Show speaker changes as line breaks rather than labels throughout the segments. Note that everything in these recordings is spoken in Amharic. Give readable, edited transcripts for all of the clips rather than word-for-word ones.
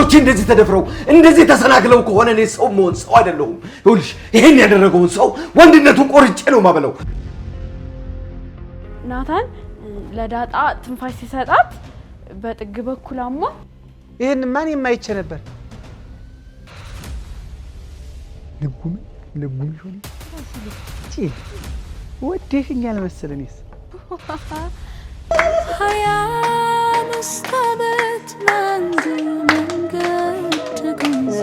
ልጆቼ እንደዚህ ተደፍረው እንደዚህ ተሰናክለው ከሆነ እኔ ሰው መሆን ሰው አይደለሁም። ይኸውልሽ ይሄን ያደረገውን ሰው ወንድነቱን ቆርጬ ነው ማበለው።
ናታን ለዳጣ ትንፋሽ ሲሰጣት በጥግ በኩል አሟ።
ይሄን ማን የማይቼ ነበር? ልጉም ይሁን እቺ ወደሽኛል መሰለኝስ
ሀያ መስታበት ለአንድ መንገድ ተጉዘ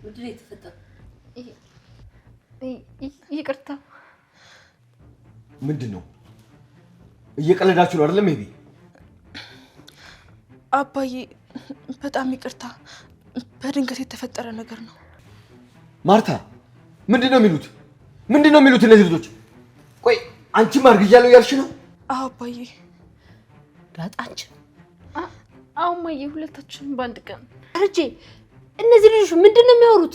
ምንድነው የተፈጠረው?
ይቅርታ።
ምንድነው? እየቀለዳችሁ ነው አይደለም? ሜቢ
አባዬ በጣም ይቅርታ፣ በድንገት የተፈጠረ ነገር ነው።
ማርታ ምንድነው የሚሉት? ምንድነው የሚሉት እነዚህ ልጆች? ቆይ አንቺም አርግዣለሁ ያልሽ ነው?
አዎ አባዬ።
ዳጣችን
አውማዬ ሁለታችን በአንድ ቀን
አረጄ እነዚህ ልጆች ምንድነው የሚያወሩት?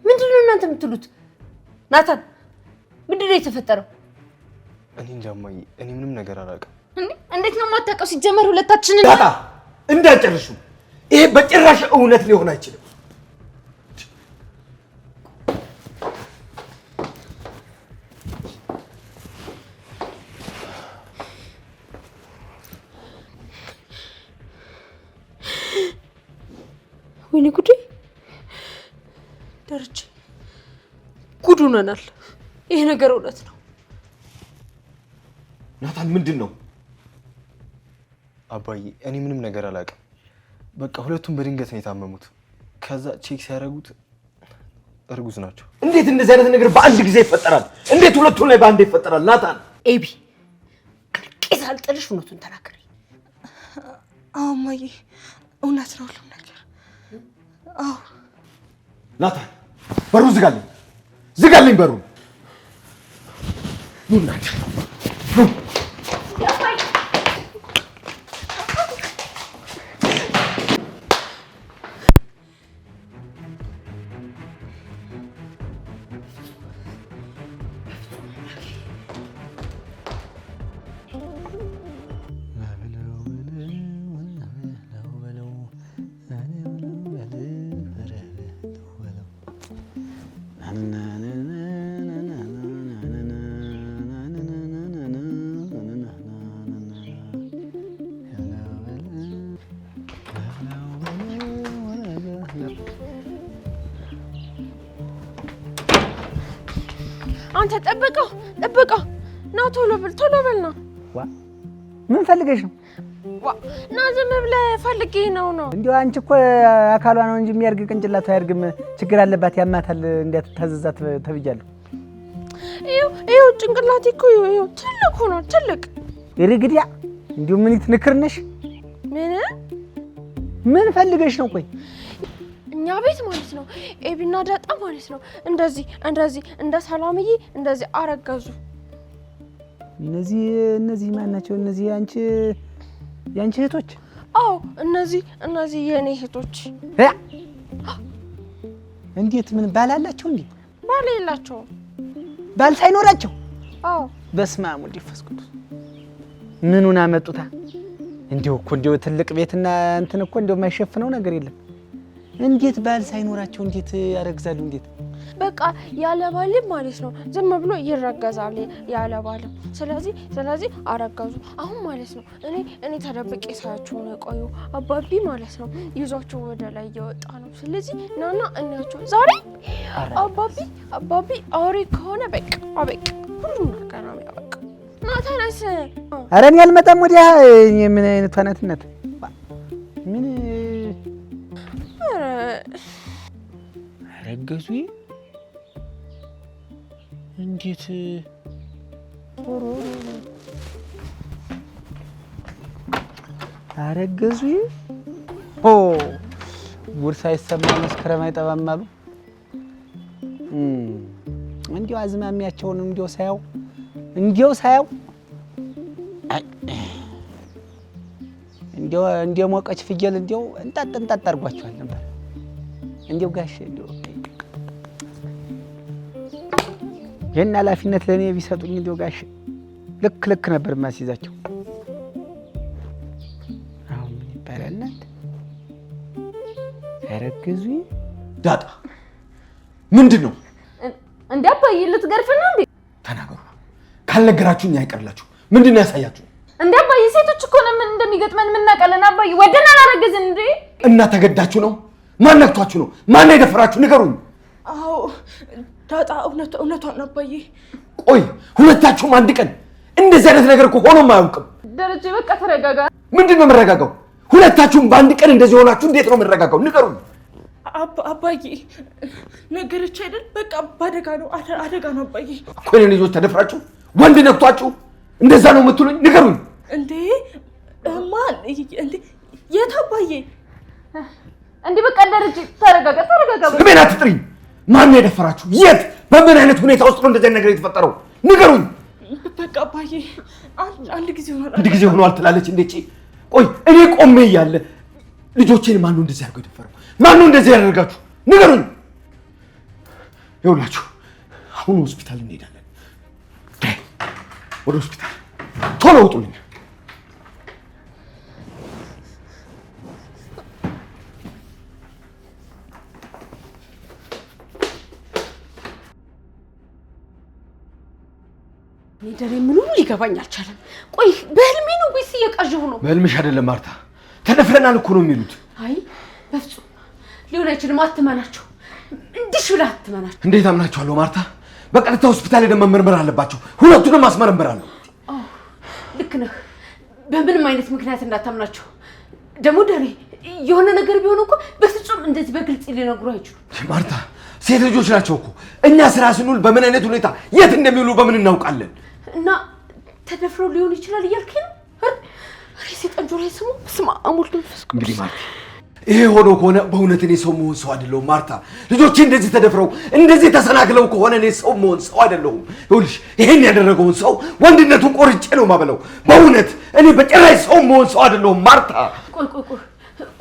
ምንድነው እናንተ የምትሉት? ናታን ምንድነው የተፈጠረው?
እኔ እንጃ እማዬ፣ እኔ ምንም ነገር አላውቅም።
እንዴት ነው የማታውቀው? ሲጀመር ሁለታችንን
ዳጣ እንዳጨርሹ። ይሄ በጭራሽ እውነት ሊሆን አይችልም።
ወይኔ ጉዴ! ደረጀ ጉድ ሆነናል። ይሄ ነገር እውነት ነው።
ናታን ምንድን ነው?
አባዬ እኔ ምንም ነገር አላውቅም። በቃ ሁለቱም በድንገት ነው የታመሙት። ከዛ ቼክ ሲያደርጉት እርጉዝ ናቸው።
እንዴት እንደዚህ አይነት ነገር በአንድ ጊዜ ይፈጠራል? እንዴት ሁለቱም ላይ በአንድ ይፈጠራል? ናታን
ኤቢ ቄስ አልጥልሽ፣ እውነቱን ተናገሪ።
አዎ እማዬ እውነት ነው ሁሉም ነገር። አዎ
ናታን በሩን ዝጋልኝ፣ ዝጋልኝ በሩን። ኑናት
አንተ ጠብቀው ና ቶሎ በል ና።
ምን ፈልገሽ ነው?
ና ዝም ብለህ ፈልጌ ነው።
እንዴ አንቺ እኮ አካሏ ነው እንጂ የሚያርግ ቅንጭላቱ አያርግም። ችግር አለባት፣ ያማታል። እንዴት ታዘዛት ተብያለሁ።
ይኸው ጭንቅላቴ እኮ ይኸው ትልቅ ሆኖ ትልቅ
ይርግዲያ። እንዴው ምን ይትንክርነሽ? ምን ፈልገሽ ነው? ቆይ
እኛ ቤት ማለት ነው ኤቢና ዳጣ ማለት ነው እንደዚህ እንደ ሰላምዬ እንደዚህ አረጋዙ።
እነዚህ ማን ናቸው? እነዚህ ያንቺ እህቶች?
አዎ እነዚህ የኔ እህቶች።
እንዴት ምን ባል አላቸው እንዴ?
ባል የላቸውም።
ባል ሳይኖራቸው?
አዎ።
በስመ አብ ወወልድ ወመንፈስ ቅዱስ። ምኑን አመጡታ? እንዴው ትልቅ ቤትና እንትን እኮ እንዴው የማይሸፍነው ነገር የለም። እንዴት ባል ሳይኖራቸው እንዴት ያረግዛሉ? እንዴት
በቃ ያለ ባል ማለት ነው ዝም ብሎ ይረጋዛል ያለ ባል። ስለዚህ አረጋዙ። አሁን ማለት ነው እኔ ተደብቄ ሳያቸው ነው ቆዩ። አባቢ ማለት ነው ይዟቸው ወደ ላይ እየወጣ ነው። ስለዚህ ናና እናያቸው ዛሬ። አባቢ አውሬ ከሆነ በቃ ሁሉም ነገር ነው ያበቃ። ና ተነስ።
ኧረ እኔ አልመጣም ወዲያ። ምን አይነት ናትነት? ምን አረገዙ? እንዴት አረገዙ ጉድ ሳይሰማ መስከረም አይጠባም አሉ። እንዲያው አዝማሚያቸውን እንዲያው ሳያው እንዲያው ሞቀች ፍየል እንዲያው እንጣጥ አድርጓቸዋል ነበር። እንዲያው ጋሼ እንዲያው ይህን ኃላፊነት ለእኔ ቢሰጡኝ እንዲያው ጋሼ ልክ ነበር ማስይዛቸው። አሁን ምን ይባላል እናንተ? አረገዙ
ዳጣ ምንድን ነው
እንዴ? አባዬ ልትገርፍና እንዴ?
ተናገሩ። ካልነገራችሁኝ አይቀርላችሁ። ምንድን ነው ያሳያችሁ?
እንዴ አባዬ ሴቶች እኮ ነው ምን እንደሚገጥመን የምናውቃለን። አባዬ ወደና አላረገዝን እንዴ?
እና ተገዳችሁ ነው? ማን ነክቷችሁ ነው? ማን የደፈራችሁ? ንገሩኝ።
አዎ ዳጣ እውነቷን አባዬ።
ቆይ ሁለታችሁም አንድ ቀን እንደዚህ አይነት ነገር እኮ ሆኖም አያውቅም።
ደረጀ በቃ ተረጋጋ።
ምንድን ነው የምረጋጋው? ሁለታችሁም በአንድ ቀን እንደዚህ ሆናችሁ እንዴት ነው የምረጋጋው? ንገሩኝ።
አባዬ ነገረች አይደል? በቃ አደጋ ነው አባዬ።
እኮ የኔ ልጆች ተደፍራችሁ ወንድ ነክቷችሁ እንደዛ ነው የምትሉኝ? ንገሩኝ።
እንዴ ማን እንዴ? የት አባዬ?
እንዴ በቃ ደረጀ ተረጋጋ።
ስሜን አትጥሪኝ። ማን ነው የደፈራችሁ? የት? በምን አይነት ሁኔታ ውስጥ ነው እንደዚህ ነገር የተፈጠረው? ንገሩኝ።
በቃ አባዬ አንድ ጊዜ ሆኗል
ትላለች እንዴ? ቆይ እኔ ቆሜ እያለ ልጆቼን ማን ነው እንደዚህ አድርጎ የደፈረው? ማን ነው እንደዚህ ያደርጋችሁ? ንገሩኝ። ይኸውላችሁ አሁን ሆስፒታል እንሄዳለን። ወደ ሆስፒታል ቶሎ ውጡልኝ።
ደሬ ምንም ሊገባኝ አልቻለም። ቆይ በህልሜ ነው ወይስ እየቃዠሁ ነው?
በህልምሽ አይደለም ማርታ፣ ተደፍረናል እኮ ነው የሚሉት።
አይ በፍጹም ሊሆን አይችልም። አትመናቸው፣ እንዲሽ ብለህ አትመናቸው።
እንዴት አምናቸዋለሁ ማርታ? በቀጥታ ሆስፒታል ሄደን መመርመር አለባቸው። ሁለቱንም ማስመረምራለሁ።
ልክ ነህ። በምንም አይነት ምክንያት እንዳታምናቸው። ደግሞ ደሬ የሆነ ነገር ቢሆን እኮ በፍጹም እንደዚህ በግልጽ ሊነግሩ አይችሉም።
ማርታ ሴት ልጆች ናቸው እኮ። እኛ ስራ ስንውል በምን አይነት ሁኔታ የት እንደሚውሉ በምን እናውቃለን?
እና ተደፍረው ሊሆን ይችላል እያልከኝ ነው? አሬ ሰይጣን ጆሮ ይስሙ። ስማ አሙል ድንፈስ
እንግዲህ ማርታ ይሄ ሆኖ ከሆነ በእውነት እኔ ሰው መሆን ሰው አይደለሁም ማርታ። ልጆቼ እንደዚህ ተደፍረው እንደዚህ ተሰናክለው ከሆነ እኔ ሰው መሆን ሰው አይደለሁም። ይኸውልሽ ይሄን ያደረገውን ሰው ወንድነቱን ቆርጬ ነው ማበለው። በእውነት እኔ በጭራሽ ሰው መሆን ሰው አይደለሁም ማርታ።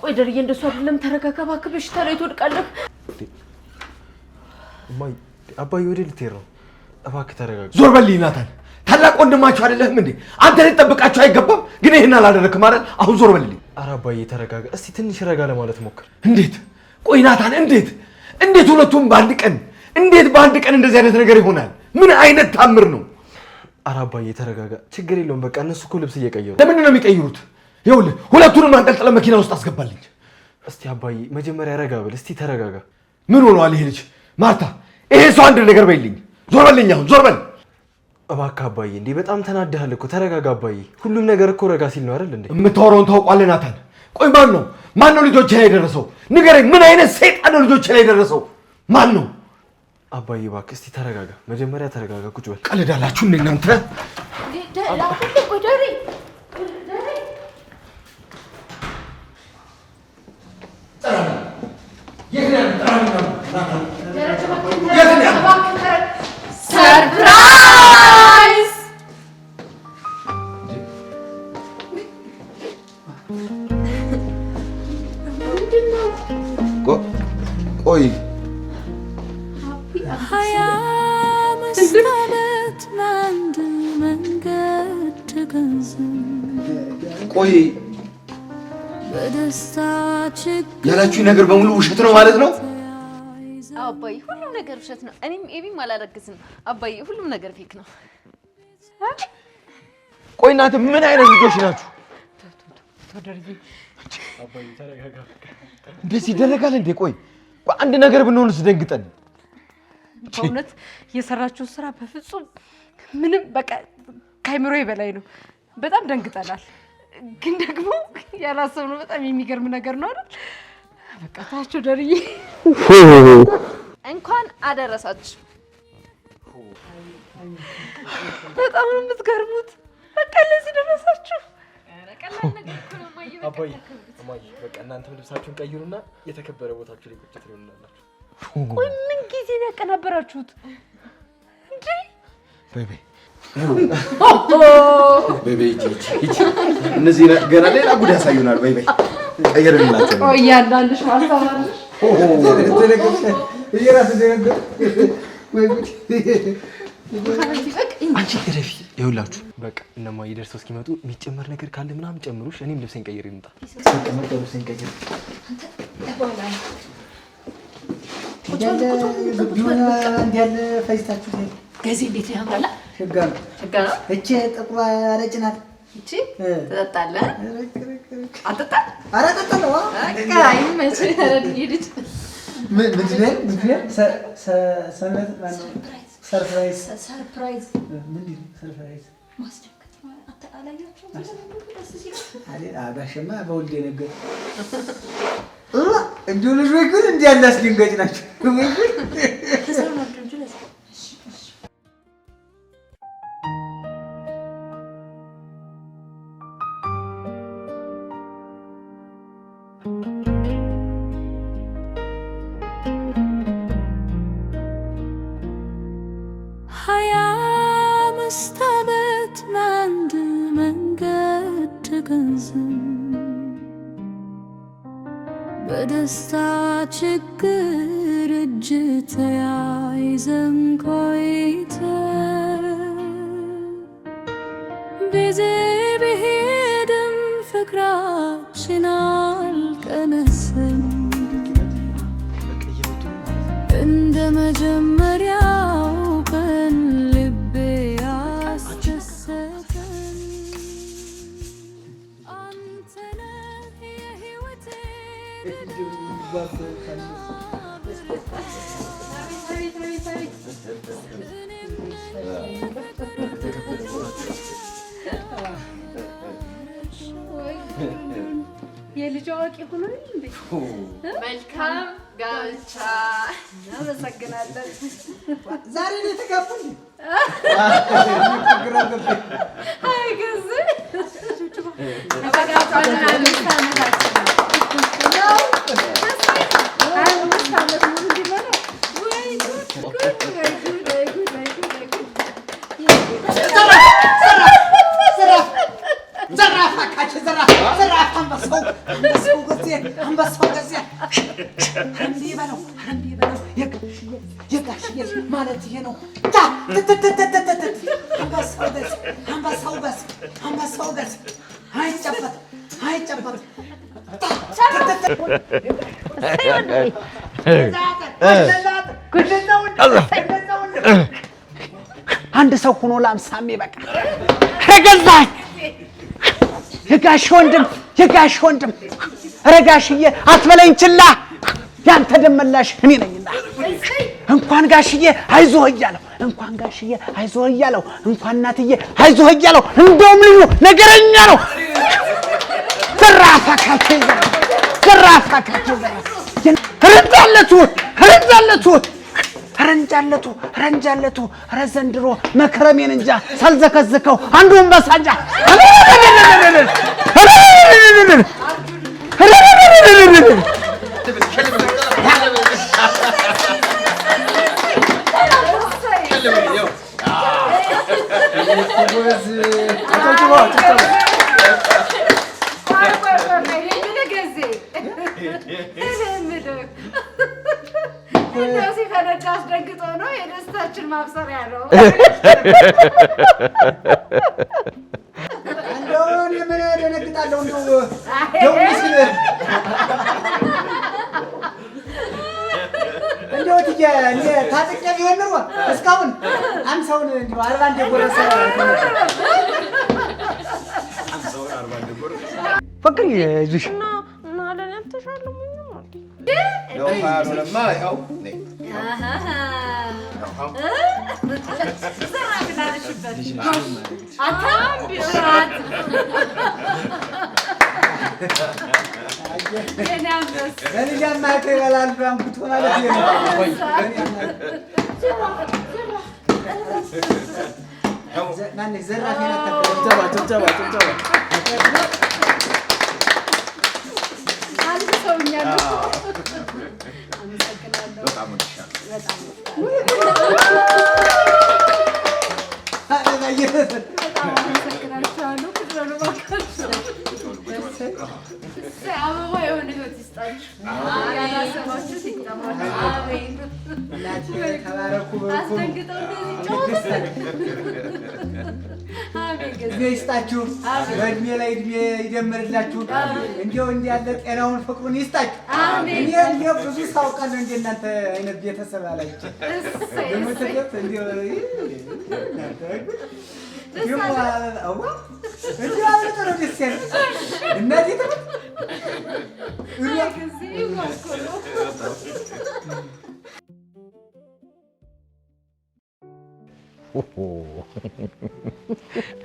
ቆይ ደርዬ እንደሱ አይደለም። ተረጋጋ እባክህ። በሽታ ላይ ትወድቃለህ።
አባዬ ወዴት ልትሄድ ነው? እባክህ ተረጋጋ።
ዞር በልኝ ናታን። ታላቅ ወንድማችሁ አይደለህም እንዴ? አንተ ልትጠብቃችሁ አይገባም? ግን ይሄን አላደረክም ማለት አሁን ዞር በልኝ።
ኧረ አባዬ ተረጋጋ። እስቲ ትንሽ ረጋ ለማለት ሞክር።
እንዴት? ቆይ ናታን እንዴት ሁለቱም በአንድ ቀን እንደዚህ አይነት ነገር ይሆናል? ምን አይነት ታምር ነው?
ኧረ አባዬ ተረጋጋ። ችግር የለውም። በቃ እነሱ እኮ ልብስ እየቀየሩ።
ለምንድን ነው የሚቀይሩት? ይኸውልህ ሁለቱንም አንጠልጥለ መኪና ውስጥ አስገባልኝ።
እስቲ አባዬ መጀመሪያ ረጋ በል። እስቲ ተረጋጋ።
ምን ሆነዋል ይሄ ልጅ? ማርታ ይሄ ሰው አንድ ነገር በይልኝ። ዞር በልኝ አሁን ዞር በል
እባክህ አባዬ። እንዴ በጣም ተናደሃል እኮ። ተረጋጋ አባዬ። ሁሉም ነገር እኮ ረጋ ሲል ነው አይደል እንዴ?
የምታወራውን ታውቋለህ ናታን። ቆይ ማን ነው ልጆቼ ላይ የደረሰው? ንገረኝ። ምን አይነት ሰይጣን ነው ልጆቼ ላይ የደረሰው? ማን ነው?
አባዬ እባክህ እስቲ ተረጋጋ። መጀመሪያ ተረጋጋ። ቁጭ በል።
ቀልዳላችሁ እንደ እናንተ።
ሰርፕራይዝ!
ቆይ ቆይ ያላችሁኝ ነገር በሙሉ ውሸት ነው ማለት ነው?
አባዬ ሁሉም ነገር ውሸት ነው። እኔም ኤቢም አላረግዝም አባዬ። ሁሉም ነገር ፌክ ነው።
ቆይ እናንተ ምን አይነት ልጆች ናችሁ?
አባዬ ተረጋጋ።
እንደዚህ ይደረጋል እንዴ? ቆይ አንድ ነገር ብንሆንስ ደንግጠን።
በእውነት የሰራችው ስራ በፍጹም ምንም በቃ ከአይምሮዬ በላይ ነው። በጣም ደንግጠናል። ግን ደግሞ ያላሰብነው በጣም የሚገርም ነገር ነው አይደል? በቃ ታችሁ ደርዬ
እንኳን አደረሳችሁ።
በጣም ነው የምትገርሙት። በቃ ለዚህ ደረሳችሁ።
ቀላል ነገር እኮ ነው ማየ።
አባዬ እማዬ በቃ እናንተም ልብሳችሁን ቀይሩና የተከበረ ቦታችሁ ላይ ቁጭ ትሉናላችሁ።
ቆይ ምን ጊዜ ነው ያቀናበራችሁት እንዴ?
ቤቢ ቤቢ እቺ እነዚህ ገና ሌላ ጉድ ያሳዩናል። ቤቢ ቀይርላችሁ።
ቆይ ያንዳንድሽ ማስተማርሽ
አንቺ እረፊ። ይኸውላችሁ በቃ እነማዬ ደርሰው እስኪመጡ የሚጨመር ነገር ካለ ምናምን ጨምሩሽ። እኔም ልብሴን ቀይሬ ልምጣ። ልብሴን ቀይሬ
እንዲያለ ፈጅታችሁ
ከዚህ እንዴት ነው ያምራላ?
ሸጋ ነው።
ሸጋ ነው።
እቺ ጥቁሯ ረጭ ናት።
እቺ ትጠጣለህ? አትጠጣ?
ኧረ እጠጣለሁ።
በቃ ይመችህ። ተረድኝ ልጅ
ምንድን ነው ሰርፕራይዝ ምንድን ነው ሰርፕራይዝ?
ማስደንገጥ ነው። አላያችሁም?
አጋሸማ በወልዴ ነገር እንዲሁ ልጆች ግን እንዲህ ያለ አስደንጋጭ ናቸው።
በደስታ ችግር እጅ ተያይዘን ቆይተን ጊዜ ቢሄድም ፍቅራችን አልቀነሰም። እንደ መጀመሪያው ቀን ልቤ ያስደሰተን አንተ ነህ የሕይወቴ
የልጅ አዋቂ ሆኖ እንዴ?
መልካም ጋብቻ።
እናመሰግናለን።
ዛሬ ነው የተጋቡት።
አይ ገዝ
ማለት ይሄ ነው። አንበሳው ገዝ አይጨበጥ አንድ ሰው ሆኖ ላምሳሜ በቃ ረገዛኝ። የጋሽ ወንድም ረጋሽዬ አትበለኝ ችላ ያንተ ደመላሽ እኔ ነኝና እንኳን ጋሽዬ አይዞህ እያለው እንኳን እናትዬ አይዞህ እያለው እንደውም ልዩ ነገረኛ ነው። ረንጃለቱ ዘንድሮ መክረሜን እንጃ ሳልዘከዝከው አንዱን በሳንጃ
እንደዚህ ፈነዳ አስደንግጦ ነው የደስታችን ማብሰሪያ ነው።
እንደው ምን ደነግጣለሁ እንደው ሲል እንደው ትዬ እንደ ታጥቄ ቢሆን ኖሮ እስካሁን አምሳውን እንደው 40 እንደጎረሰ
ፍቅር ይዝሽ
እና ለኔ አትሻለሙ
ነው ታሉማ ያው ነይ
ዘራፊ
አመሰግናለሁ።
በጣም
አበባ የሆነ ህይወት ይስጣችሁ። ያላሰባችሁ ሲጠማችሁ አሜን። አስደንግጠው እንደዚህ
ይስጣችሁ። በእድሜ ላይ እድሜ ይደምርላችሁ። እንዲያው እንዲህ ያለ ጤናውን ፍቅሩን ይስጣችሁ። እኔ እንዲያው ብዙ ሳውቃለሁ እንደ እናንተ አይነት ቤተሰብ አላችሁ።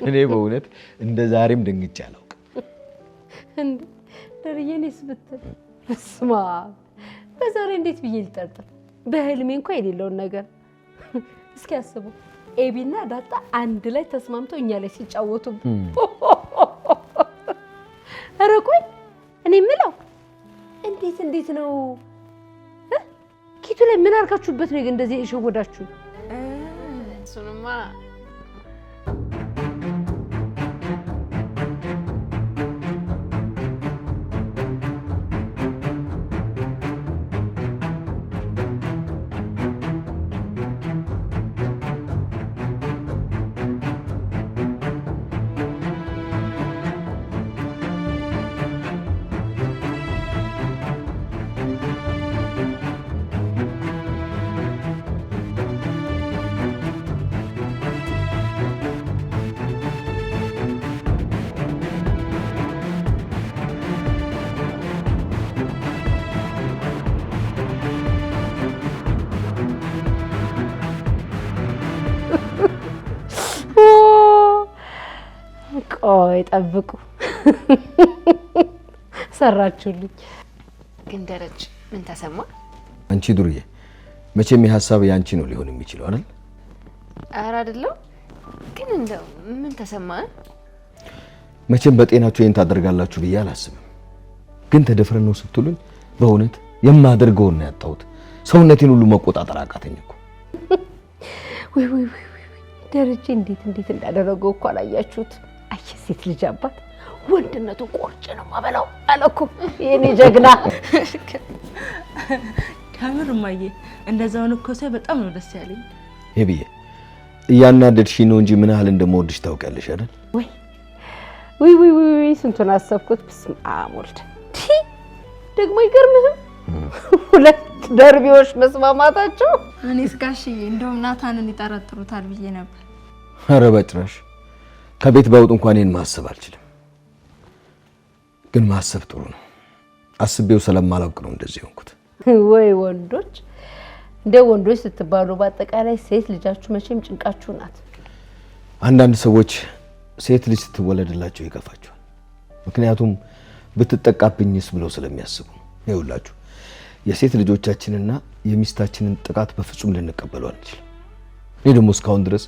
እኔ በእውነት እንደ ዛሬም ደንግጬ አላውቅም።
እንዴ ደርዬኔስ ብትል በስማ በዛሬ እንዴት ብዬ ልጠርጥር? በህልሜ እንኳን የሌለውን ነገር እስኪ አስቡ። ኤቢና ዳጣ አንድ ላይ ተስማምተው እኛ ላይ ሲጫወቱ ኧረ ቆይ እኔ የምለው እንዴት ነው ኪቱ ላይ ምን አርጋችሁበት ነው እንደዚህ የሸወዳችሁ?
እሱንማ
ቆይ ጠብቁ ሰራችሁልኝ።
ግን ደረጀ ምን ተሰማ?
አንቺ ዱርዬ መቼም የሐሳብ ያንቺ ነው ሊሆን የሚችለው አይደል?
ኧረ አይደለም። ግን እንደው ምን ተሰማ?
መቼም በጤናችሁ ይሄን ታደርጋላችሁ ብዬ አላስብም። ግን ተደፍረን ነው ስትሉኝ በእውነት የማደርገው ነው ያጣሁት። ሰውነቴን ሁሉ መቆጣጠር አቃተኝ እኮ።
ወይ ደረጀ እንዴት እንዳደረገው እኮ አላያችሁት? አየ ሴት ልጅ አባት ወንድነቱ ቆርጬ ነው ማበላው አለኩ የኔ ጀግና።
ከምር ማየ እንደዛውን እኮ ሳይ በጣም ነው ደስ ያለኝ።
ይብዬ እያናደድሽ ነው እንጂ ምን ያህል እንደምወድሽ ታውቂያለሽ አይደል?
ወይ ስንቱን አሰብኩት። በስመ አብ ወልድ ደግሞ ይገርምህም ሁለት ደርቢዎች መስማማታቸው።
እኔስ ጋሽዬ እንደውም ናታንን ይጠረጥሩታል ብዬ ነበር።
ኧረ በጭራሽ ከቤት ባውጥ እንኳን እኔን ማሰብ አልችልም። ግን ማሰብ ጥሩ ነው። አስቤው ስለማላውቅ ነው እንደዚህ ሆንኩት።
ወይ ወንዶች ወንዶች ስትባሉ በአጠቃላይ ሴት ልጃችሁ መቼም ጭንቃችሁ ናት።
አንዳንድ ሰዎች ሴት ልጅ ስትወለድላቸው ይከፋቸዋል። ምክንያቱም ብትጠቃብኝስ ብለው ስለሚያስቡ። ይኸውላችሁ የሴት ልጆቻችንና የሚስታችንን ጥቃት በፍጹም ልንቀበለው አንችልም። እኔ ደግሞ እስካሁን ድረስ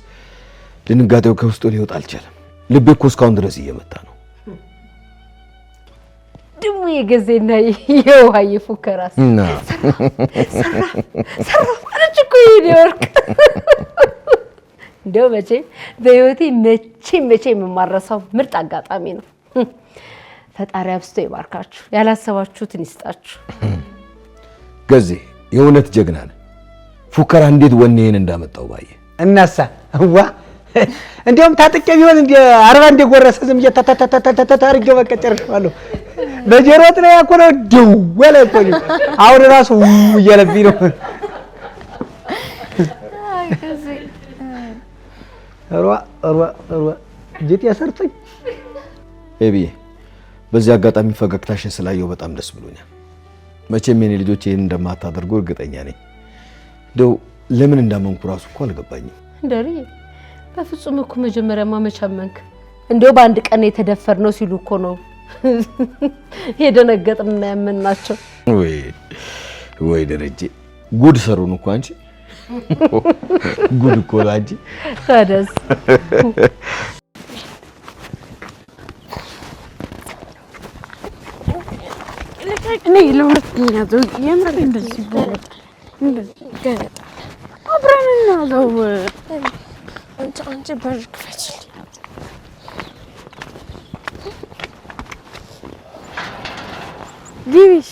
ድንጋጤው ከውስጡ ሊወጣ አልቻለም። ልቤ እኮ እስካሁን ድረስ እየመታ ነው።
ደግሞ የገዜና የውሃ የፉከራስ ሰራ ማለት እኮ ይወርቅ እንደው መቼም በህይወቴ መቼም የማረሳው ምርጥ አጋጣሚ ነው። ፈጣሪ አብስቶ ይባርካችሁ፣ ያላሰባችሁትን ይስጣችሁ።
ገዜ የእውነት ጀግና ነህ። ፉከራ እንዴት ወኔን እንዳመጣው ባየ
እናሳ ዋ እንዲያውም ታጥቄ ቢሆን እንደ 40 እንደጎረሰ ዝም እየተታታታታታርገው በቃ ጨርሻለሁ። በጀሮት ላይ ያኮነው ደወለ እኮ አሁን ራሱ እየለብኝ ነው።
አይ ከዚ
ሯ ጀት ያሰርተኝ
ኤቢዬ በዚህ አጋጣሚ ፈገግታሽን ስላየው በጣም ደስ ብሎኛል። መቼም የኔ ልጆች ይሄን እንደማታደርጉ እርግጠኛ ነኝ። እንደው ለምን እንዳመንኩ ራሱ እኮ አልገባኝም።
እንደሪ በፍጹም እኮ መጀመሪያማ መቻመንክ እንደው በአንድ ቀን የተደፈርነው ሲሉ እኮ ነው የደነገጥንና ያመንናቸው።
ወይ ደረጀ ጉድ ሰሩን እኮ አንቺ ጉድ እኮ አንቺ
ታደስ ነይ ለሁለተኛ ዙር የምር እንደዚህ ቦርጥ
ገለጣ
አብረን እናዘው።
አንቺ በር ክፈችልኝ።
ግቢሽ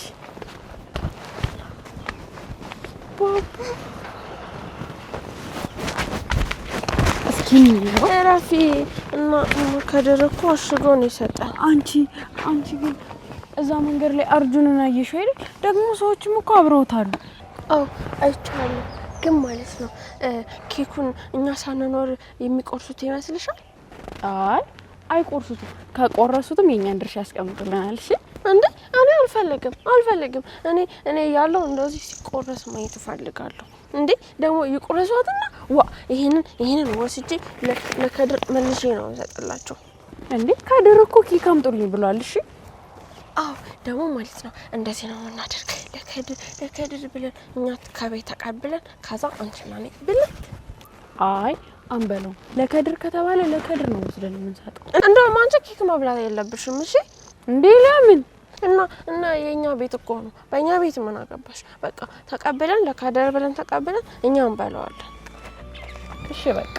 እስኪ
እረፊ እና ከድር እኮ አሽጎ ነው የሰጠን።
አንቺ ግን እዛ መንገድ ላይ አርጁንን አየሽው አይደል? ደግሞ ሰዎችም እኮ አብረውታሉ።
አዎ አይቻለሁ። ግን ማለት ነው ኬኩን እኛ ሳንኖር የሚቆርሱት ይመስልሻል?
አይ አይቆርሱትም። ከቆረሱትም የኛን ድርሻ ያስቀምጡልናል። እሺ
እንዴ እኔ አልፈልግም። እኔ ያለው እንደዚህ ሲቆረስ ማየት እፈልጋለሁ። እንዴ ደግሞ ይቆረሷትና ይሄንን ወስጄ ለከድር መልሼ ነው እንሰጥላቸው።
እንዴ ከድር እኮ ኬክ አምጡልኝ ብሏል። እሺ
አዎ ደግሞ ማለት ነው እንደዚህ ነው የምናደርግ። ለከድር ብለን እኛ ከቤት ተቀብለን ከዛ አንቺና እኔ ብለን
አይ አንበለው። ለከድር ከተባለ ለከድር ነው ወስደን የምንሰጠው።
እንደውም አንቺ ኬክ መብላት የለብሽም። እሺ
እንዴ ለምን?
እና የኛ ቤት እኮ ነው። በእኛ ቤት ምን አገባሽ? በቃ ተቀብለን ለከድር ብለን ተቀብለን እኛ እንበላዋለን።
እሺ በቃ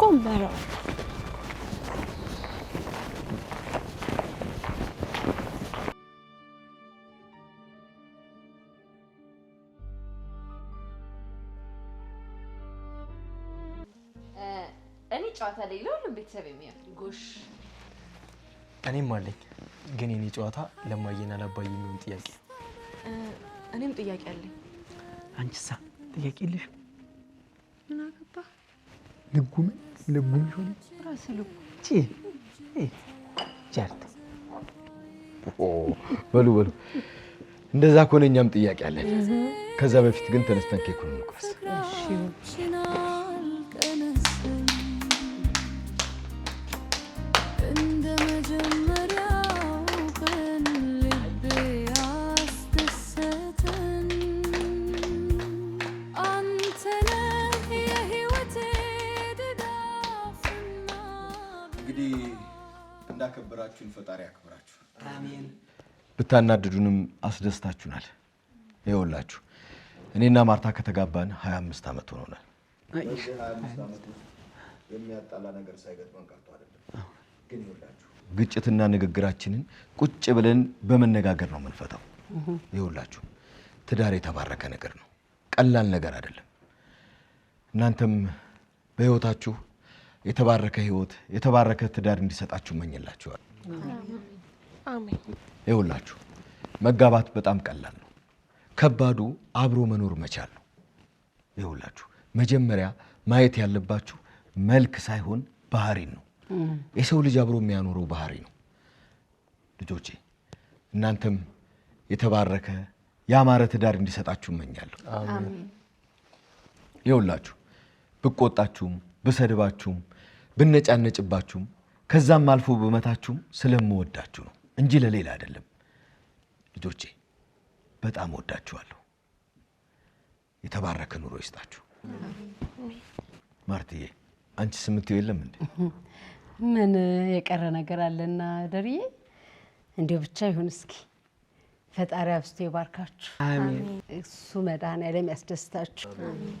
ቆምበለው።
እኔ ጨዋታ ላይ ለሁሉም ቤተሰብ የሚያልፍ ጎሽ
እኔም አለኝ። ግን የኔ ጨዋታ ለማየና ለአባዬ የሚሆን ጥያቄ።
እኔም ጥያቄ አለኝ።
አንቺሳ ጥያቄ የለሽ?
ምን አገባ?
ልጉም ይሆን
ራስ ልጉ
ጃርት
በሉ እንደዛ ከሆነ እኛም ጥያቄ አለን። ከዛ በፊት ግን ተነስተን ኬኩን እንቁረስ። እንዳከበራችሁን ፈጣሪ ያክብራችሁ። አሜን። ብታናድዱንም አስደስታችሁናል። ይኸውላችሁ እኔና ማርታ ከተጋባን 25 ዓመት ሆኖናል። 25 ዓመት የሚያጣላ ነገር ሳይገጥመን ቀርቶ አይደለም። ግን ይኸውላችሁ ግጭትና ንግግራችንን ቁጭ ብለን በመነጋገር ነው የምንፈታው። ይኸውላችሁ ትዳር የተባረከ ነገር ነው፣ ቀላል ነገር አይደለም። እናንተም በህይወታችሁ የተባረከ ህይወት የተባረከ ትዳር እንዲሰጣችሁ መኝላችኋል።
አሜን።
ይኸውላችሁ መጋባት በጣም ቀላል ነው። ከባዱ አብሮ መኖር መቻል ነው። ይኸውላችሁ መጀመሪያ ማየት ያለባችሁ መልክ ሳይሆን ባህሪን ነው። የሰው ልጅ አብሮ የሚያኖረው ባህሪ ነው። ልጆቼ እናንተም የተባረከ ያማረ ትዳር እንዲሰጣችሁ መኛለሁ። አሜን። ይኸውላችሁ ብቆጣችሁም ብሰድባችሁም ብነጫነጭባችሁም ከዛም አልፎ በመታችሁም ስለምወዳችሁ ነው እንጂ ለሌላ አይደለም። ልጆቼ በጣም ወዳችኋለሁ። የተባረከ ኑሮ ይስጣችሁ። ማርትዬ አንቺ ስምትው የለም እንዴ?
ምን የቀረ ነገር አለና ደርዬ? እንዴው ብቻ ይሁን እስኪ ፈጣሪ አብስቶ ይባርካችሁ። አሜን። እሱ መድኃኔዓለም ያስደስታችሁ። አሜን።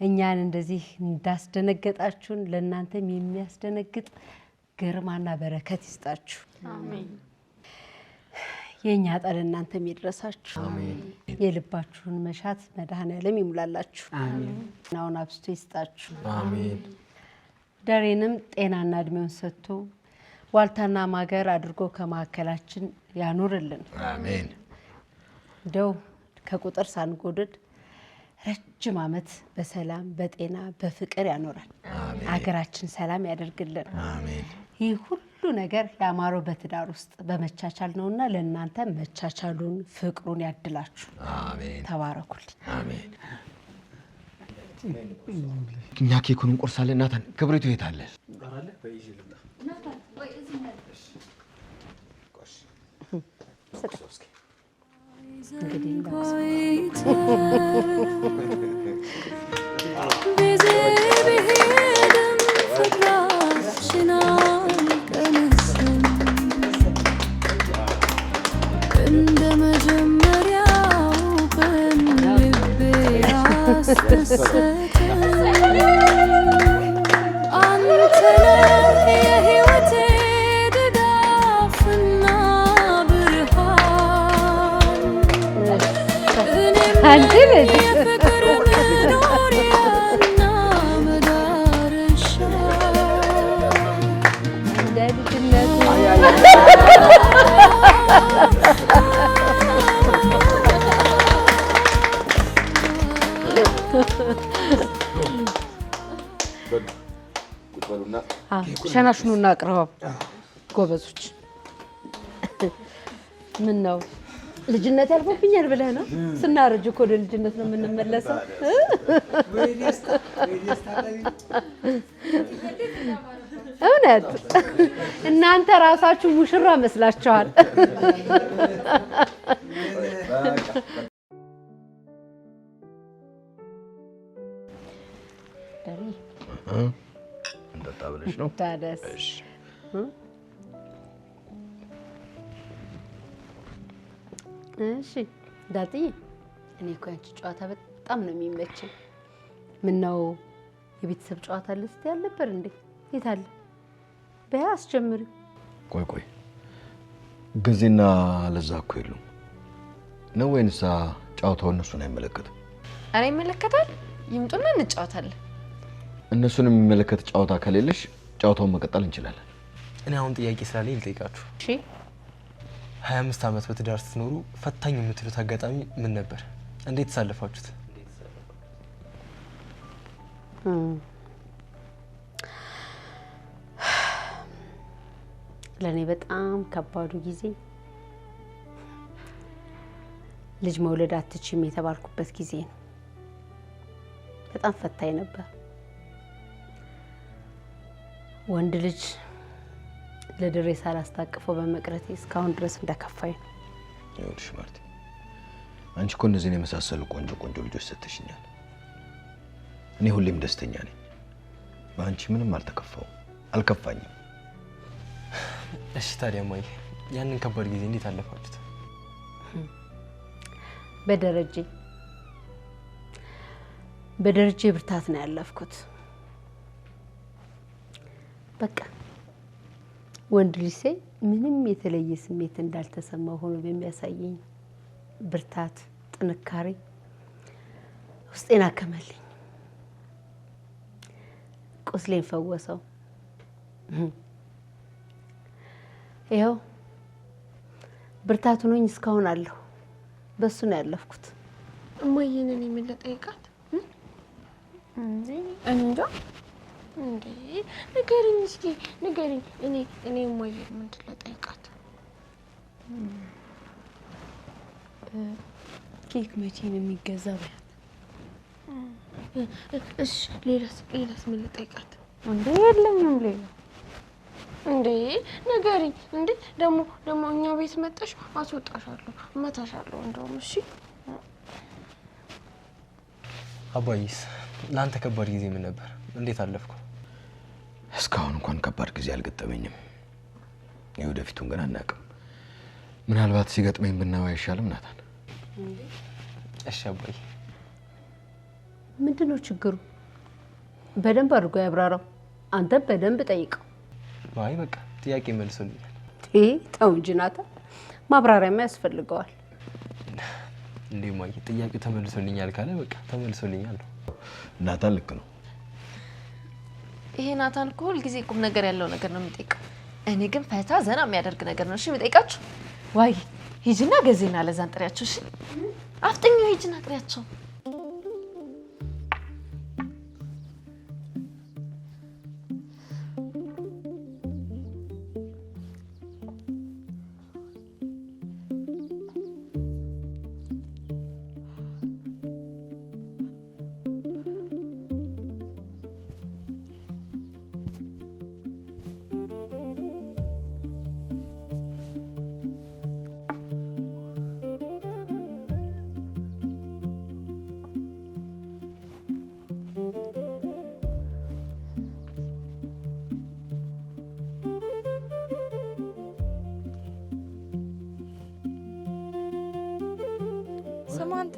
እኛን እንደዚህ እንዳስደነገጣችሁን ለእናንተም የሚያስደነግጥ ግርማና በረከት ይስጣችሁ። አሜን። የኛ ጠል እናንተም ይድረሳችሁ። አሜን። የልባችሁን መሻት መድኃኔዓለም ይሙላላችሁ። አሜን። ናውን አብስቶ ይስጣችሁ። አሜን። ደሬንም ጤናና እድሜውን ሰጥቶ ዋልታና ማገር አድርጎ ከማከላችን ያኑርልን። አሜን። እንደው ከቁጥር ሳንጎድድ ረጅም ዓመት በሰላም በጤና በፍቅር ያኖራል። አገራችን ሰላም ያደርግልን። አሜን። ይህ ሁሉ ነገር ያማረው በትዳር ውስጥ በመቻቻል ነውና ለእናንተ መቻቻሉን ፍቅሩን ያድላችሁ። አሜን። ተባረኩልኝ። አሜን።
እኛ ኬኩን እንቆርሳለን። ናታን ክብሪቱ የት አለ?
አንተ ነህ የሕይወቴ ድጋፍና ብርሃን
አንቺ ልጅ
የፍቅር መኖሪያና መዳረሻ
እንደ ልጅነቱ ሸናሽኑና አቅርበው ጎበዞች። ምን ነው ልጅነት ያልፎብኛል ብለህ ነው? ስናረጅ እኮ ወደ ልጅነት ነው የምንመለሰው። እውነት እናንተ ራሳችሁ ሙሽራ መስላችኋል።
እንጠጣ ብለሽ ነው?
ታደስ እሺ ዳጥዬ፣ እኔ እኮ ያንቺ ጨዋታ በጣም ነው የሚመቸኝ። ምን ነው የቤተሰብ ጨዋታ ልስት ያልነበር እንዴ? የት አለ? በያ አስጀምሪ።
ቆይ ጊዜና ለዛ እኮ የሉም ነው ወይንስ ጨዋታው እነሱን አይመለከትም?
እኔ ይመለከታል። ይምጡና እንጫወታለን።
እነሱን የሚመለከት ጨዋታ ከሌለሽ ጨዋታውን መቀጠል እንችላለን።
እኔ አሁን ጥያቄ ስላለኝ ልጠይቃችሁ።
እሺ
25 ዓመት በትዳር ስትኖሩ ፈታኝ የምትሉት አጋጣሚ ምን ነበር? እንዴት ተሳለፋችሁት?
ለኔ በጣም ከባዱ ጊዜ ልጅ መውለድ አትችም የተባልኩበት ጊዜ ነው። በጣም ፈታኝ ነበር። ወንድ ልጅ ለድሬ ሳላስታቅፈው በመቅረቴ እስካሁን ድረስ እንደከፋኝ ነው።
ይኸውልሽ ማርቲ፣ አንቺ እኮ እነዚህን የመሳሰሉ ቆንጆ ልጆች ሰጥተሽኛል። እኔ ሁሌም ደስተኛ ነኝ። በአንቺ ምንም አልከፋኝም።
እሺ ታዲያ ማይ ያንን ከባድ ጊዜ እንዴት አለፋችሁት?
በደረጃ ብርታት ነው ያለፍኩት። በቃ ወንድ ልጅ ምንም የተለየ ስሜት እንዳልተሰማው ሆኖ በሚያሳየኝ ብርታት፣ ጥንካሬ ውስጤን አከመልኝ፣ ቁስሌን ፈወሰው። ይኸው ብርታት ሆኖኝ እስካሁን አለሁ። በሱ ነው ያለፍኩት።
እማዬንን የምልጠይቃት እንዴ? እንጃ እንዴ፣ ንገሪኝ እስኪ ንገሪኝ። እኔ እማዬን ምንድን ልጠይቃት?
ኬክ መቼ ነው የሚገዛው?
እሺ ሌላስ ምን ልጠይቃት?
እንዴ የለኝም ሌላ።
እንዴ ንገሪኝ። እንዴ ደግሞ እኛ ቤት መጣሽ አስወጣሻለሁ፣ እመታሻለሁ እንደውም። እሺ
አባይስ ለአንተ ከባድ ጊዜ ምን ነበር? እንዴት አለፍኩ?
እስካሁን እንኳን ከባድ ጊዜ አልገጠመኝም። የወደፊቱን ግን አናውቅም። ምናልባት ሲገጥመኝ ብናየው አይሻልም ናታን?
እሺ አባይ፣
ምንድነው ችግሩ? በደንብ አድርጎ ያብራራው። አንተ በደንብ ጠይቀው።
አይ በቃ ጥያቄ መልሶልኛል።
ተው እንጂ ናታን፣ ማብራሪያማ ያስፈልገዋል።
እንዴ ማይ ጥያቄው ተመልሶልኛል ካለ በቃ ተመልሶልኛል ነው።
ናታን ልክ ነው።
ይሄ ናታን እኮ ሁልጊዜ ቁም ነገር ያለው ነገር ነው የሚጠይቀው። እኔ ግን ፈታ ዘና የሚያደርግ ነገር ነው እሺ የሚጠይቃችሁ። ዋይ ሂጂና ገዜና ለዛን ጥሪያቸው። እሺ አፍጥኙ፣ ሂጂና ጥሪያቸው።
ስማ አንተ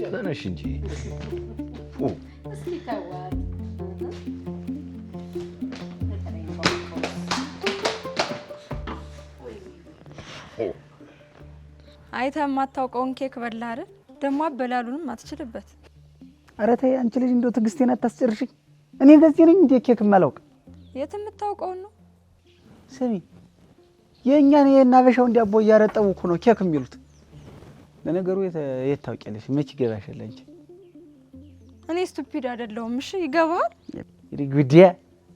ተነሽ እንጂ
እስኪ ተዋት።
አይተህ የማታውቀውን ኬክ በላህ አይደል? ደግሞ አበላሉንም አትችልበት።
ኧረ ተይ አንቺ ልጅ እንደው ትዕግስቴን አታስጨርሽኝ። እኔ እንደዚህ ነኝ እንዴ ኬክ የማላውቅ?
የት የምታውቀውን ነው?
ስሚ የእኛን የናበሻው እንዲያቦ እያረጠቡ እኮ ነው ኬክ የሚሉት። ለነገሩ የት ታውቂያለሽ? መች ይገባሻል አንቺ?
እኔ ስቱፒድ አይደለሁም። እሺ ይገባል።
ጉዲያ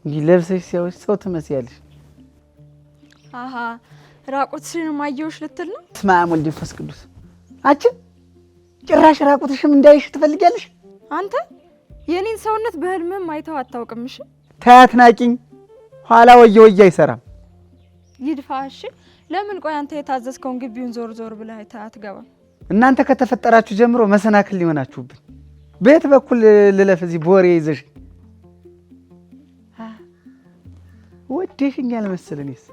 እንዲህ ለብሰሽ ሲያዩሽ ሰው ትመስያለሽ።
አሃ ራቁትሽን ማየውሽ ልትል ነው?
ስማ ወልድ መንፈስ ቅዱስ አንቺ ጭራሽ ራቁትሽም እንዳይሽ ትፈልጊያለሽ?
አንተ የኔን ሰውነት በህልምም አይተው አታውቅም። እሺ
ታያት ናቂኝ ኋላ ወየ ወየ አይሰራም።
ይድፋሽ። ለምን ቆይ አንተ የታዘዝከውን ግቢውን ዞር ዞር ብለህ አትገባም?
እናንተ ከተፈጠራችሁ ጀምሮ መሰናክል ሊሆናችሁብን። በየት በኩል ልለፍ? እዚህ በወሬ ይዘሽ ወዴሽኛል መሰለኝስ።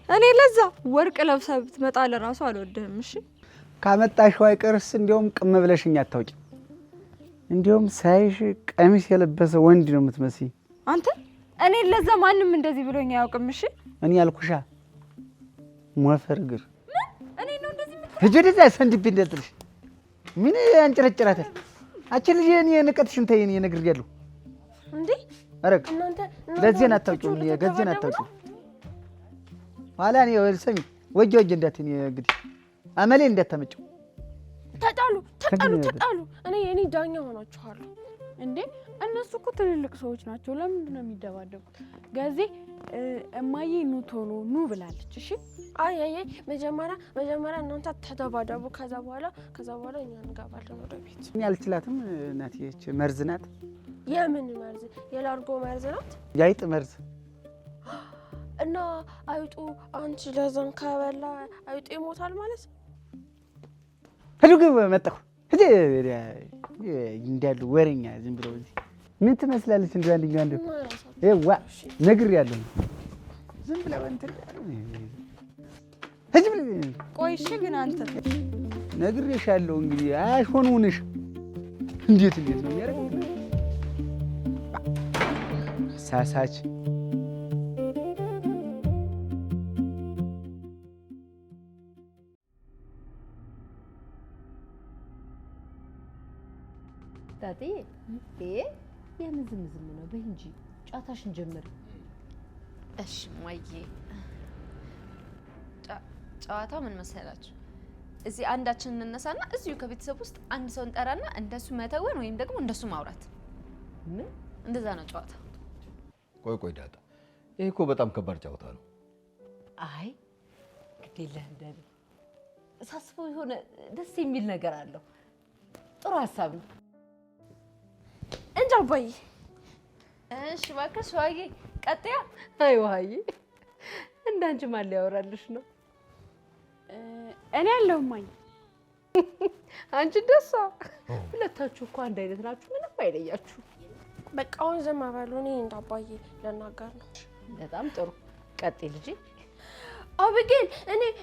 እኔ ለዛ ወርቅ ለብሰህ ብትመጣ ለራሱ አልወድህም። እሺ
ካመጣሽው አይቀርስ እንዲያውም ቅም ብለሽኝ አታውቂም። እንዲያውም ሳይሽ ቀሚስ የለበሰ ወንድ ነው የምትመስይ
አንተ። እኔ ለዛ ማንም እንደዚህ ብሎኝ አያውቅም። እሺ
እኔ አልኩሻ ሞፈር እግር
እኔ ነው እንደዚህ
ህጅደዛ ሰንድብ እንደጥልሽ ምን አንጨረጨራታል? አቺ ልጅ እኔ ንቀትሽን ተይ። እኔ ነግሬያለሁ
እንዴ
አረግ
እናንተ
ለዚህ አታውቂውም። የገዜን አታውቂው ኋላ እኔ ሰሚ ወጀ እንዳትኝ እንግዲህ አመሌ እንዳታመጪው።
ተጣሉ። እኔ ዳኛ ሆናችኋለሁ
እንዴ እነሱ እኮ ትልልቅ ሰዎች ናቸው። ለምንድን ነው የሚደባደቡት? ገዜ እማዬ ኑ ቶሎ ኑ ብላለች። እሺ
አይ መጀመሪያ እናንተ ተደባደቡ። ከዛ በኋላ እኛ እንገባለን ወደ ቤት።
እኔ አልችላትም። እናቴ እቺ መርዝ ናት።
የምን መርዝ? የላርጎ መርዝ ናት።
ያይጥ መርዝ
እና አይጡ አንቺ ለዛን ከበላ አይጡ ይሞታል ማለት ነው።
ሄዱ መጣሁ እጂ እንዳሉ ወሬኛ ዝም ብለው እዚህ ምን ትመስላለች? እንዴ አንደኛ ይዋ ነግሬያለሁ። ዝም ብለው እንትን እጂ
ቆይሽ ግን አንተ
ነግሬሻለሁ። እንግዲህ አሽሆንውንሽ እንዴት ነው የሚያደርገው? ሳሳች
ታጤ የምን ዝም ነው? በይ እንጂ ጫታሽን ጀምሪ።
እሺ ማዬ፣ ጨዋታው ምን መሰላችሁ? እዚህ አንዳችን እንነሳና እዚሁ ከቤተሰብ ውስጥ አንድ ሰው እንጠራና እንደሱ መተወን ወይም ደግሞ እንደሱ ማውራት።
ምን
እንደዛ ነው ጨዋታው።
ቆይ ዳጣ፣ ይሄ እኮ በጣም ከባድ ጨዋታ ነው።
አይ ግዴለህ እንደኔ ሳስበው የሆነ ደስ የሚል ነገር አለው። ጥሩ ሀሳብ ነው።
እንጃ አባዬ።
እሺ እባክሽ ዋዬ ቀጥያ።
አይ ዋዬ እንዳንቺ ማን ሊያወራልሽ ነው?
እኔ ያለው ማኝ
አንቺ ደሳ ሁለታችሁ እኮ አንድ አይነት ናችሁ። ምንም አይለያችሁ።
በቃ አሁን ዝም በሉ። እኔ እንደ አባዬ ልናገር ነው።
በጣም ጥሩ ቀጥይ ልጄ።
አብጌል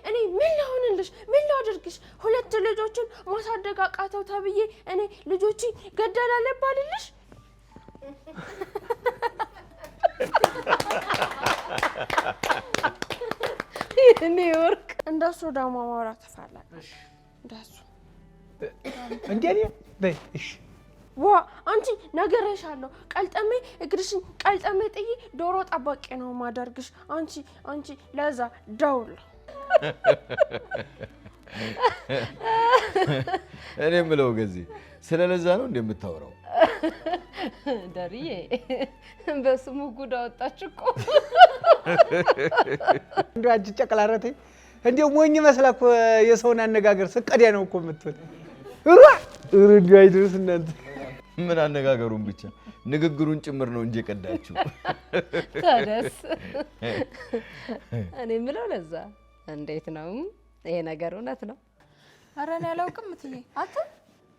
እኔ ምን ልሆንልሽ? ምን ላድርግሽ? ሁለት ልጆችን ማሳደግ አቃተው ተብዬ እኔ ልጆችን ገደላለ ባልልሽ?
እኔ ወርቅ
እንደሱ ደግሞ ማውራት ተፈለገሽ። እንደሱ
እንዴ በይ እሺ።
ዋ አንቺ ነገርሻለሁ። ቀልጠሜ እግርሽን ቀልጠሜ ጥዬ ዶሮ ጠባቂ ነው ማደርግሽ። አንቺ ለዛ ደውል።
እኔ የምለው ገዜ ስለለዛ ነው እንደምታወራው?
ዳርዬ በስሙ ጉድ አወጣች እኮ።
እንዴ አንቺ ጨቅላረቴ እንዴ ሞኝ መስላ እኮ የሰውን አነጋገር ስቀዲያ ነው እኮ የምትወል። እንዴ አይድረስ እናንተ
ምን አነጋገሩን ብቻ ንግግሩን ጭምር ነው እንጂ ቀዳችሁ።
ታደስ እኔ የምለው ለዛ እንዴት ነው ይሄ ነገር? እውነት ነው?
ኧረ እኔ አላውቅም እትዬ። አንተ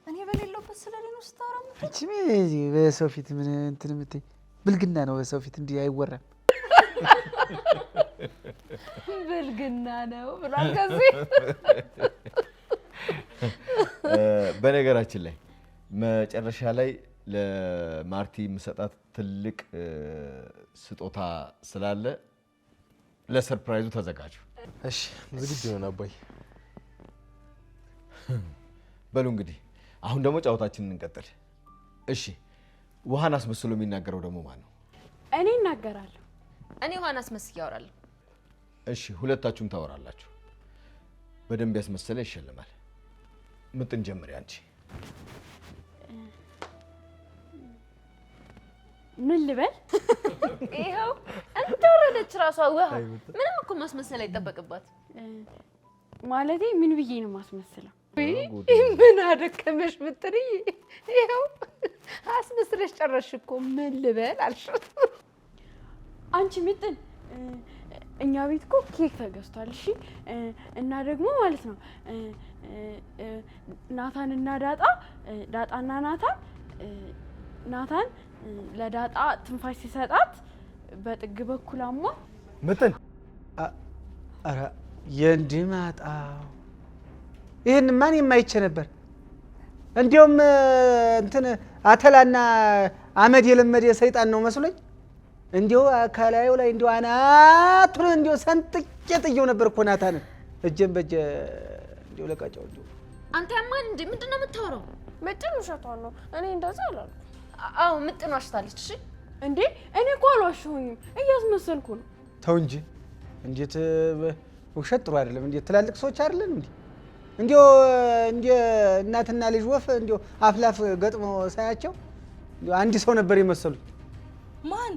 እኔ በሌለውበት ስለሌለው ስታወራ
እቺ በሰው ፊት ምን እንትን የምትይ ብልግና ነው። በሰው ፊት እንዲህ አይወራም።
ብልግና ነው ብሏል ከዚህ
በነገራችን ላይ መጨረሻ ላይ ለማርቲ የምሰጣት ትልቅ ስጦታ ስላለ ለሰርፕራይዙ ተዘጋጁ።
እሺ ዝግጁ ነን አባይ።
በሉ እንግዲህ አሁን ደግሞ ጫወታችንን እንቀጥል። እሺ ውሃን አስመስሎ የሚናገረው ደግሞ ማን ነው?
እኔ እናገራለሁ።
እኔ ውሃን አስመስዬ አወራለሁ።
እሺ ሁለታችሁም ታወራላችሁ። በደንብ ያስመሰለ ይሸልማል። ምጥን ጀምሪ አንቺ።
ምን ልበል?
ይኸው እንደወረደች ራሷ ውሃ። ምንም እኮ ማስመሰል አይጠበቅባት።
ማለቴ ምን ብዬ ነው ማስመስለው?
ምን አደከመሽ ምጥሪ? ይኸው አስመስለሽ ጨረሽ እኮ። ምን ልበል አልሽ?
አንቺ ምጥን እኛ ቤት እኮ ኬክ ተገዝቷል። እሺ እና ደግሞ ማለት ነው ናታን እና ዳጣና ናታን ለዳጣ ትንፋሽ ሲሰጣት በጥግ በኩል አሟ
ምጥን አረ የንድማጣው ይሄን ማን የማይቼ ነበር። እንዲያውም እንትን አተላና አመድ የለመደ ሰይጣን ነው መስሎኝ እንዲያው አካላዩ ላይ እንዲያው አናቱን እንዲያው ሰንጥቄ ጥየው ነበር እኮ ናታን እጄን በእጄ እንዲያው ለቃጫው እንዲያው።
አንተ ያማን እንዴ ምንድነው የምታወራው?
ምጥን ውሸቷን ነው። እኔ እንደዛ አላልኩም።
አዎ ምጥን ዋሽታለች። እሺ
እንዴ እኔ እኮ አልዋሸሁኝም፣ እያስመሰልኩ ነው።
ተው እንጂ እንዴት ውሸት ጥሩ አይደለም። እንዴት ትላልቅ ሰዎች አይደለን እንዴ? እንዲያው እናትና ልጅ ወፍ እንዲያው አፍላፍ ገጥሞ ሳያቸው እንዲያው አንድ ሰው ነበር የመሰሉኝ።
ማን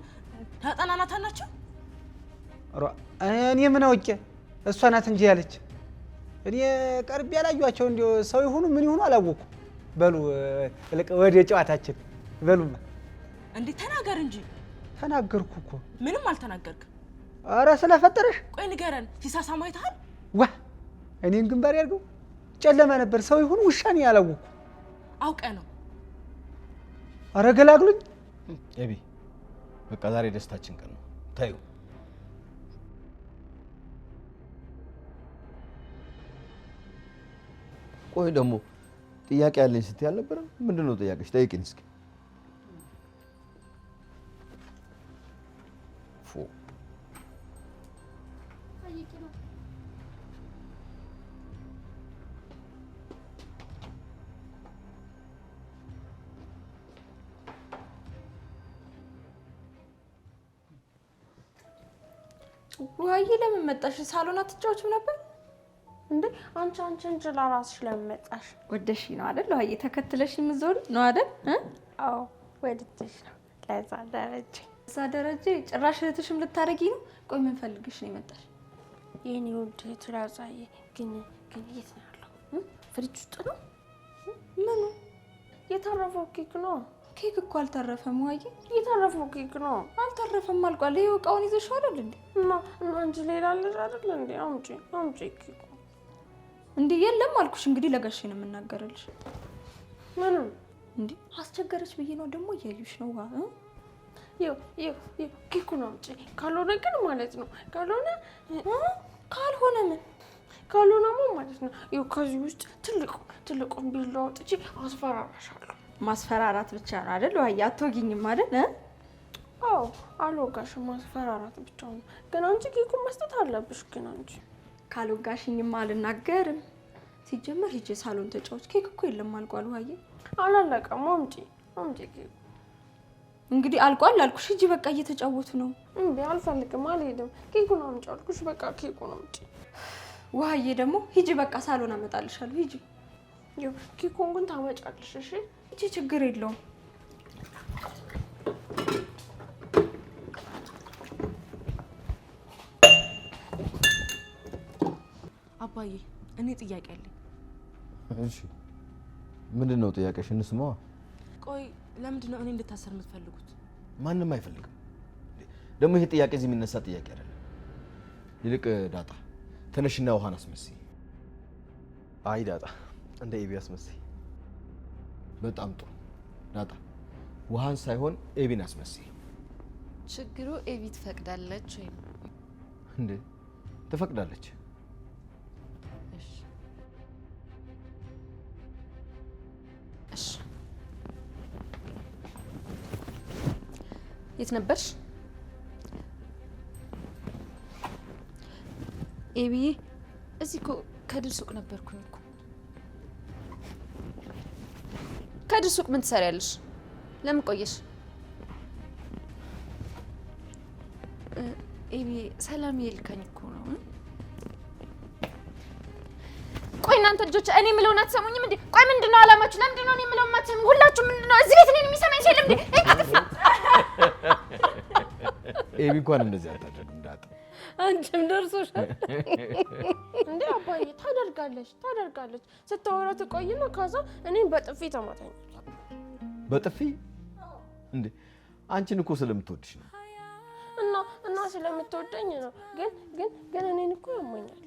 ዳጣና ናታን ናቸው?
እኔ ምን አውቄ? እሷ ናት እንጂ ያለች። እኔ ቀርቤ ያላዩአቸው እንዲያው ሰው ይሁኑ ምን ይሁኑ አላወቁ። በሉ ወደ ጨዋታችን በሉማ።
እንዴ ተናገር እንጂ።
ተናገርኩ እኮ።
ምንም አልተናገርክም።
ኧረ ስለፈጠረሽ
ቆይ ንገረን። ሲሳሳማ አይተሃል?
ዋ እኔን ግንባር ያርገው። ጨለማ ነበር። ሰው ይሁን ውሻ ነው ያላወቁ።
አውቀ ነው።
ኧረ ገላግሉኝ።
ኤቢ በቃ ዛሬ ደስታችን ቀን ነው። ታዩ ቆይ ደግሞ ጥያቄ ያለኝ ስትይ አልነበረም? ምንድነው ጥያቄሽ? ጠይቂኝ እስኪ።
ውሃዬ ለምን መጣሽ? ሳሎን አትጫወችም ነበር
እንዴ? አንቺ እንጂ ለራስሽ ለምን መጣሽ?
ወደሽ ነው አይደል? ውሃዬ ተከትለሽ የምትዞሪ ነው አይደል?
አዎ ወድትሽ ነው። ለዛ ደረጃ
ጭራሽ እህትሽም ልታረጊ ነው? ቆይ ምን ፈልግሽ ነው የመጣሽ?
የኔ ውድ ትራዛዬ ግን የት ነው ያለው? ፍሪጅ ውስጥ ነው።
ምኑ?
የተረፈው ኬክ ነው።
ኬክ እኮ አልተረፈም ውሃዬ።
የተረፈው ኬክ ነው።
አልተረፈም አልቋል። ይሄው እቃውን ይዘሽው አይደል እንዴ?
እና አንቺ ሌላ ልጅ አይደል እንዴ? አምጪ ኬክ
እንዴ። የለም አልኩሽ። እንግዲህ ለጋሼ ነው የምናገርልሽ።
ምንም
እንዴ አስቸገረች ብዬ ነው ደግሞ እያዩሽ ነው።
ይው ኬኩን አምጪ። ካልሆነ ግን ማለት ነው ካልሆነ ምን ካልሆነማ ማለት ነው ይው ከዚህ ውስጥ ትልቁን ቢላዋ አውጥቼ አስፈራራሻለሁ።
ማስፈራራት ብቻ ነው አይደል? ውሃዬ አትወጊኝም አይደል?
አዎ አልወጋሽም። ማስፈራራት ብቻ ነው። ግን አንቺ ኬኩን መስጠት አለብሽ። ግን አንቺ
ካልወጋሽኝማ አልናገርም። ሲጀመር ሂጂ ሳሎን ተጫወች። ኬክ እኮ የለም አልቋል። ውሃዬ
አላለቀም። አምጪ ኬክ።
እንግዲህ አልቋል አልኩሽ። ሂጂ በቃ እየተጫወቱ ነው።
እንዴ አልፈልግም፣ አልሄድም። ኬኩን አምጪ አልኩሽ። በቃ ኬኩን አምጪ።
ውሃዬ ደግሞ ሂጂ በቃ ሳሎን አመጣልሻለሁ። ሂጂ።
ይው ኬኩን ግን ታመጫለሽ። እሺ
ሂጂ፣ ችግር የለውም።
አባዬ እኔ ጥያቄ አለኝ።
እሺ ምንድነው ጥያቄሽ? እንስማዋ።
ቆይ ለምንድን ነው እኔ እንድታሰር የምትፈልጉት?
ማንም አይፈልግም። ደግሞ ይሄ ጥያቄ እዚህ የሚነሳ ጥያቄ አይደለም። ይልቅ ዳጣ ተነሽና ውሃን አስመስይ።
አይ ዳጣ እንደ ኤቢ አስመስይ።
በጣም ጥሩ ዳጣ፣ ውሃን ሳይሆን ኤቢን አስመስይ።
ችግሩ ኤቢ ትፈቅዳለች ወይ ነው?
እንዴ ትፈቅዳለች።
እሺ የት ነበርሽ? ኤቢዬ እዚህ እኮ ከድር ሱቅ ነበርኩኝ እኮ። ከድር ሱቅ ምን ትሰሪያለሽ? ለምን ቆየሽ? ኤቢዬ ሰላም ይልካኝ እኮ ነው። ቆይ እናንተ ልጆች እኔ የምለውን አትሰሙኝም እንዴ? ቆይ ምንድነው አላማችሁ? ለምንድነው እኔ የምለውን አትሰሙኝ? ሁላችሁ ምንድነው እዚህ ቤት እኔን የሚሰማኝ ሰው የለም እንዴ?
ኤቢ እንኳን እንደዚህ አታደርግ እንዳጣ
አንቺም ደርሶሻል እንዴ? አባዬ ታደርጋለች ስታወራ ትቆይና ከዛ እኔን በጥፊ ተማታኛለች።
በጥፊ እንዴ? አንቺን እኮ ስለምትወድሽ ነው።
እና ስለምትወደኝ ነው። ግን እኔን እኮ ያሞኛል።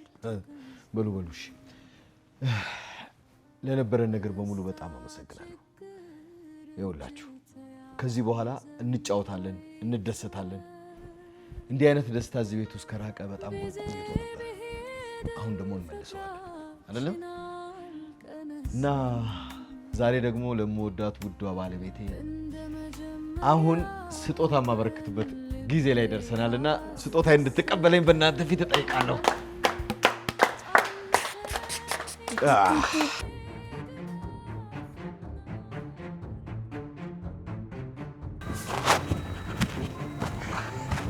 በሉ እሺ፣ ለነበረን ነገር በሙሉ በጣም አመሰግናለሁ። ይኸውላችሁ ከዚህ በኋላ እንጫወታለን፣ እንደሰታለን። እንዲህ አይነት ደስታ እዚህ ቤት ውስጥ ከራቀ በጣም ቆይቶ ነበር። አሁን ደግሞ እንመልሰዋለን አይደለም? እና ዛሬ ደግሞ ለምወዳት ውዷ ባለቤቴ አሁን ስጦታ ማበረክትበት ጊዜ ላይ ደርሰናልና ስጦታዬ እንድትቀበለኝ በእናንተ ፊት እጠይቃለሁ።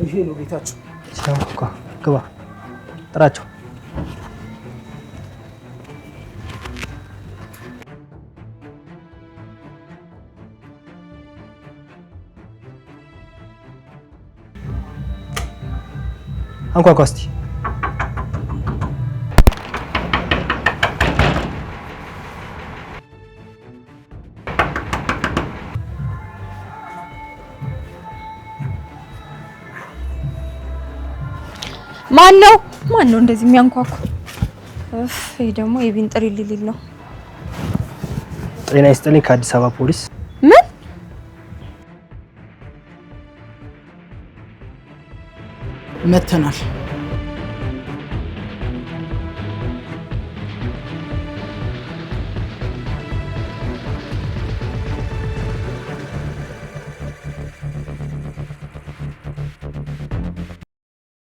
ይሄ ነው ቤታችሁ። ሲያውቁ ግባ ጥራቸው። አንኳኳ እስቲ።
ማን ነው እንደዚህ የሚያንኳኩ? ይሄ ደግሞ የቢን ጥሪ ሊል ነው።
ጤና ይስጥልኝ ከአዲስ አበባ ፖሊስ።
ምን
መተናል?